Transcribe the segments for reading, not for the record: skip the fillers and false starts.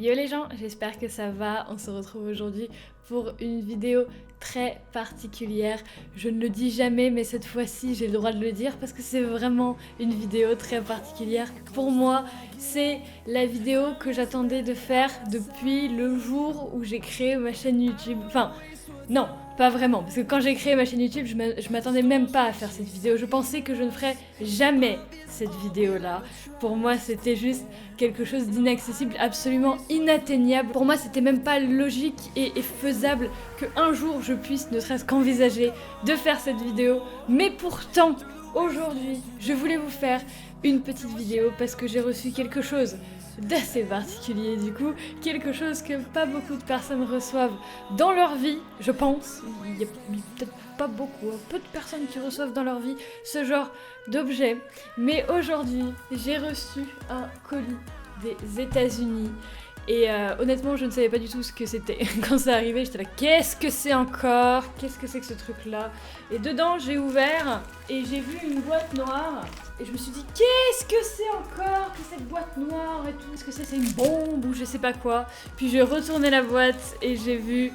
Yo les gens, j'espère que ça va. On se retrouve aujourd'hui pour une vidéo très particulière. Je ne le dis jamais, mais cette fois-ci j'ai le droit de le dire parce que c'est vraiment une vidéo très particulière. Pour moi, c'est la vidéo que j'attendais de faire depuis le jour où j'ai créé ma chaîne YouTube. Enfin, non, pas vraiment, parce que quand j'ai créé ma chaîne YouTube, je m'attendais même pas à faire cette vidéo. Je pensais que je ne ferais jamais cette vidéo-là. Pour moi, c'était juste quelque chose d'inaccessible, absolument inatteignable. Pour moi, c'était même pas logique et faisable qu'un jour je puisse ne serait-ce qu'envisager de faire cette vidéo. Mais pourtant, aujourd'hui, je voulais vous faire une petite vidéo parce que j'ai reçu quelque chose d'assez particulier du coup, quelque chose que pas beaucoup de personnes reçoivent dans leur vie, je pense. Il y a peut-être pas beaucoup, peu de personnes qui reçoivent dans leur vie ce genre d'objet. Mais aujourd'hui, j'ai reçu un colis des États-Unis. Et honnêtement, je ne savais pas du tout ce que c'était. Quand c'est arrivé, j'étais là, qu'est-ce que c'est encore? Qu'est-ce que c'est que ce truc-là? Et dedans, j'ai ouvert et j'ai vu une boîte noire. Et je me suis dit, qu'est-ce que c'est encore que cette boîte noire et tout? Est-ce que c'est une bombe ou je sais pas quoi? Puis j'ai retourné la boîte et j'ai vu,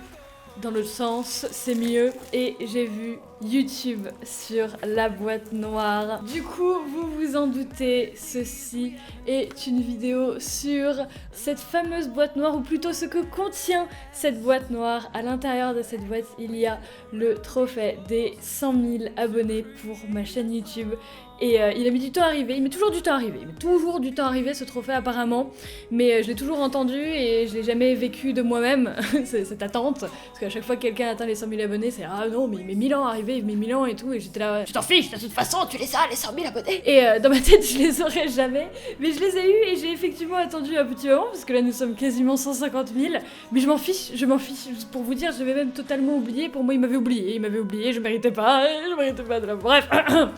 dans l'autre sens, c'est mieux. Et j'ai vu YouTube sur la boîte noire. Du coup, vous vous en doutez, ceci est une vidéo sur cette fameuse boîte noire, ou plutôt ce que contient cette boîte noire. À l'intérieur de cette boîte, il y a le trophée des 100 000 abonnés pour ma chaîne YouTube. Et il a mis du temps à arriver, il met toujours du temps à arriver, ce trophée apparemment, mais je l'ai toujours entendu et je l'ai jamais vécu de moi-même, cette attente, parce qu'à chaque fois que quelqu'un atteint les 100 000 abonnés, c'est ah non mais il met 1000 ans à arriver, il met 1000 ans et tout, et j'étais là, tu t'en fiches, de toute façon tu les as les 100 000 abonnés. Et dans ma tête je les aurais jamais, mais je les ai eus et j'ai effectivement attendu un petit moment, parce que là nous sommes quasiment 150 000, mais je m'en fiche, pour vous dire, j'avais même totalement oublié, pour moi il m'avait oublié, je méritais pas de la... Bref.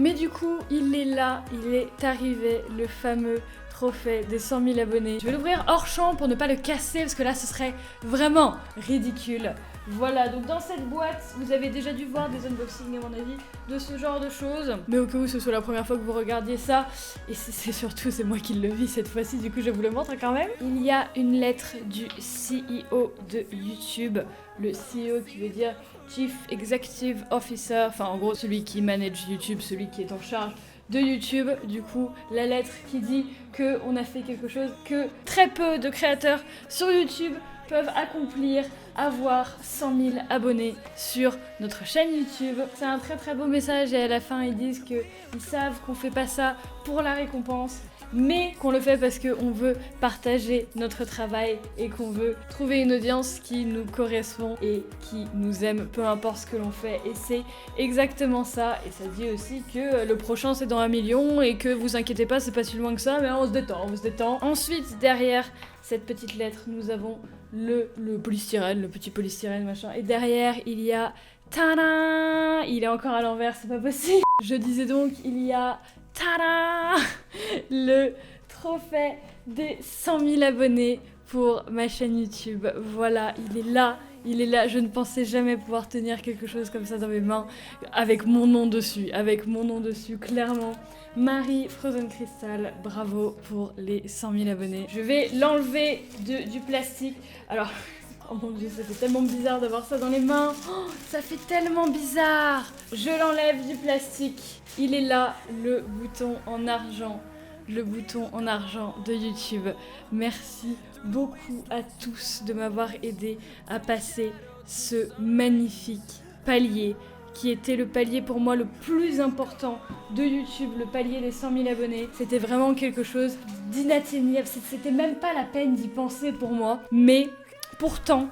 Mais du coup, il est là, il est arrivé, le fameux trophée des 100 000 abonnés. Je vais l'ouvrir hors champ pour ne pas le casser, parce que là ce serait vraiment ridicule. Voilà, donc dans cette boîte, vous avez déjà dû voir des unboxings à mon avis de ce genre de choses. Mais au cas où ce soit la première fois que vous regardiez ça, et c'est surtout c'est moi qui le vis cette fois-ci, du coup je vous le montre quand même. Il y a une lettre du CEO de YouTube, le CEO qui veut dire Chief Executive Officer, enfin en gros celui qui manage YouTube, celui qui est en charge de YouTube, du coup la lettre qui dit que on a fait quelque chose que très peu de créateurs sur YouTube peuvent accomplir, avoir 100 000 abonnés sur notre chaîne YouTube. C'est un très très beau message et à la fin ils disent qu'ils savent qu'on fait pas ça pour la récompense, mais qu'on le fait parce qu'on veut partager notre travail et qu'on veut trouver une audience qui nous correspond et qui nous aime, peu importe ce que l'on fait. Et c'est exactement ça. Et ça dit aussi que le prochain c'est dans 1 million et que vous inquiétez pas, c'est pas si loin que ça, mais on se détend. Ensuite, derrière cette petite lettre, nous avons le polystyrène, le petit polystyrène machin. Et derrière, il y a... Tada! Il est encore à l'envers, c'est pas possible. Je disais donc, il y a... Tada! Le trophée des 100 000 abonnés pour ma chaîne YouTube. Voilà, il est là, je ne pensais jamais pouvoir tenir quelque chose comme ça dans mes mains, avec mon nom dessus, clairement. Marie Frozen Crystal, bravo pour les 100 000 abonnés. Je vais l'enlever du plastique. Alors, oh mon dieu, ça fait tellement bizarre d'avoir ça dans les mains. Oh, ça fait tellement bizarre. Je l'enlève du plastique. Il est là, le bouton en argent. Le bouton en argent de YouTube. Merci beaucoup à tous de m'avoir aidé à passer ce magnifique palier qui était le palier pour moi le plus important de YouTube, le palier des 100 000 abonnés. C'était vraiment quelque chose d'inatteignable, c'était même pas la peine d'y penser pour moi. Mais pourtant,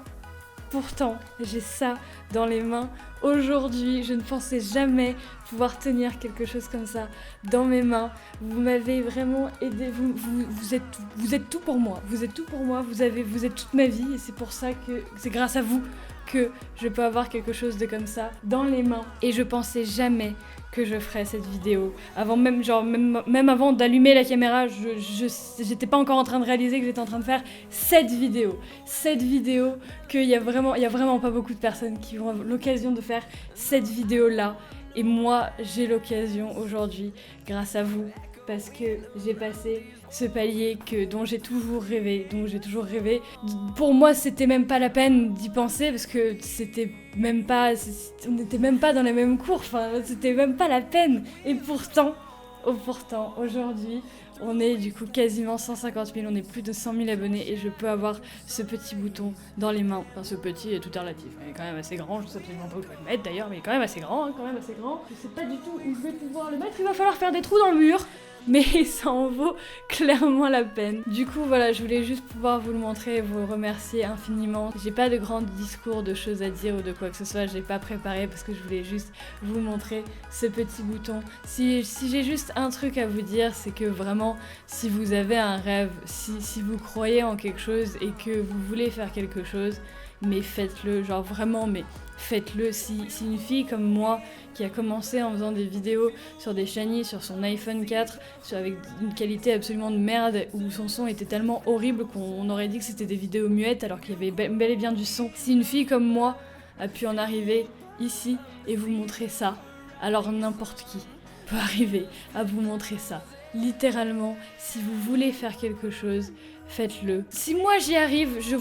j'ai ça dans les mains. Aujourd'hui, je ne pensais jamais pouvoir tenir quelque chose comme ça dans mes mains. Vous m'avez vraiment aidé, vous êtes tout pour moi. Vous êtes toute ma vie et c'est pour ça que c'est grâce à vous que je peux avoir quelque chose de comme ça dans les mains. Et je pensais jamais que je ferais cette vidéo. Avant même, même avant d'allumer la caméra, j'étais pas encore en train de réaliser que j'étais en train de faire cette vidéo. Cette vidéo qu'il y a vraiment pas beaucoup de personnes qui ont l'occasion de faire cette vidéo-là. Et moi, j'ai l'occasion aujourd'hui, grâce à vous, parce que j'ai passé ce palier dont j'ai toujours rêvé, Pour moi, c'était même pas la peine d'y penser parce que c'était même pas, on n'était même pas dans la même cour, enfin, c'était même pas la peine. Et pourtant, aujourd'hui, on est du coup quasiment 150 000, on est plus de 100 000 abonnés et je peux avoir ce petit bouton dans les mains. Enfin, ce petit est tout est relatif, il est quand même assez grand, je sais absolument pas où je vais le mettre d'ailleurs, mais il est quand même assez grand, Je sais pas du tout où je vais pouvoir le mettre, il va falloir faire des trous dans le mur. Mais ça en vaut clairement la peine. Du coup, voilà, je voulais juste pouvoir vous le montrer et vous remercier infiniment. J'ai pas de grands discours, de choses à dire ou de quoi que ce soit, j'ai pas préparé parce que je voulais juste vous montrer ce petit bouton. Si j'ai juste un truc à vous dire, c'est que vraiment, si vous avez un rêve, si vous croyez en quelque chose et que vous voulez faire quelque chose, mais faites-le, genre vraiment, mais faites-le. Si une fille comme moi, qui a commencé en faisant des vidéos sur des shiny, sur son iPhone 4, avec une qualité absolument de merde, où son son était tellement horrible qu'on aurait dit que c'était des vidéos muettes alors qu'il y avait bel et bien du son. Si une fille comme moi a pu en arriver ici et vous montrer ça, alors n'importe qui peut arriver à vous montrer ça. Littéralement, si vous voulez faire quelque chose, faites-le. Si moi j'y arrive, je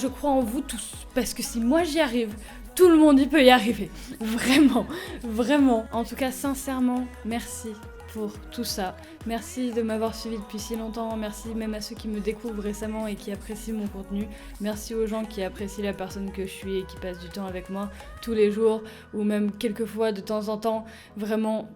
crois en vous tous. Parce que si moi j'y arrive, tout le monde y peut y arriver. Vraiment, vraiment. En tout cas, sincèrement, merci pour tout ça. Merci de m'avoir suivi depuis si longtemps. Merci même à ceux qui me découvrent récemment et qui apprécient mon contenu. Merci aux gens qui apprécient la personne que je suis et qui passent du temps avec moi tous les jours ou même quelques fois de temps en temps. Vraiment,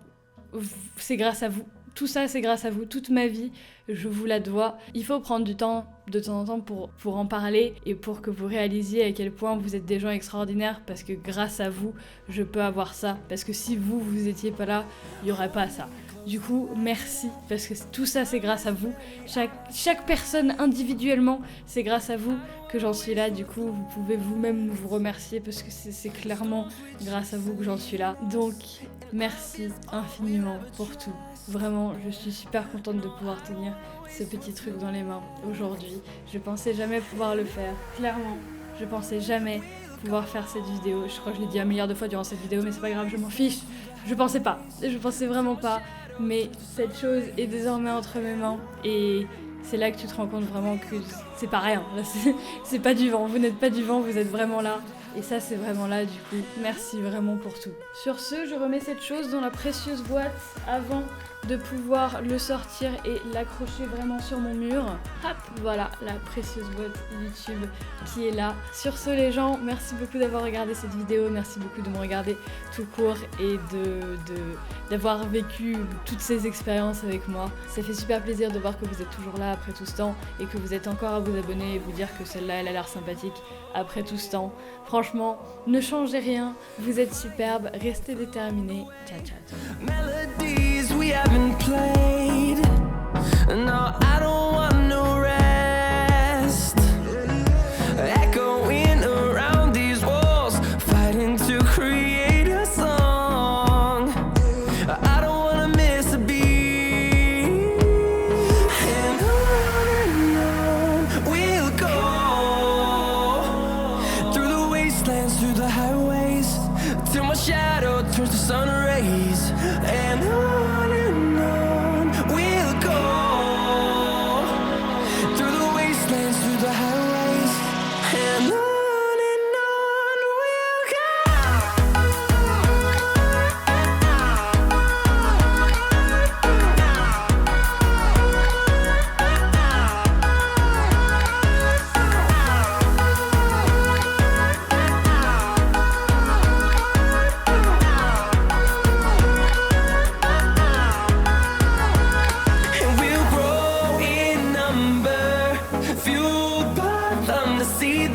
c'est grâce à vous. Tout ça, c'est grâce à vous. Toute ma vie, je vous la dois. Il faut prendre du temps de temps en temps pour en parler et pour que vous réalisiez à quel point vous êtes des gens extraordinaires parce que grâce à vous, je peux avoir ça. Parce que si vous étiez pas là, il y aurait pas ça. Du coup, merci, parce que tout ça, c'est grâce à vous. Chaque personne individuellement, c'est grâce à vous que j'en suis là. Du coup, vous pouvez vous-même vous remercier parce que c'est clairement grâce à vous que j'en suis là. Donc, merci infiniment pour tout. Vraiment, je suis super contente de pouvoir tenir ce petit truc dans les mains aujourd'hui. Je pensais jamais pouvoir le faire. Clairement, je pensais jamais pouvoir faire cette vidéo. Je crois que je l'ai dit un milliard de fois durant cette vidéo, mais c'est pas grave, je m'en fiche. Je pensais vraiment pas. Mais cette chose est désormais entre mes mains et c'est là que tu te rends compte vraiment que c'est pas rien. C'est pas du vent, vous n'êtes pas du vent, vous êtes vraiment là. Et ça, c'est vraiment là, du coup. Merci vraiment pour tout. Sur ce, je remets cette chose dans la précieuse boîte avant de pouvoir le sortir et l'accrocher vraiment sur mon mur. Hop, voilà la précieuse boîte YouTube qui est là. Sur ce, les gens, merci beaucoup d'avoir regardé cette vidéo. Merci beaucoup de me regarder tout court et d'avoir vécu toutes ces expériences avec moi. Ça fait super plaisir de voir que vous êtes toujours là après tout ce temps et que vous êtes encore à vous abonner et vous dire que celle-là, elle a l'air sympathique après tout ce temps. Franchement, ne changez rien, vous êtes superbe, restez déterminés. Ciao, ciao, ciao. Melodies we haven't played. No, I don't want no rest. Echoing around these walls, fighting to create a song. I don't wanna miss a beat. And on we'll go through the wastelands, through the highways, till my shadow turns to sun rays. And on we'll go through the wastelands, through the highways. And on we'll go. And we'll grow in number, fueled by them to see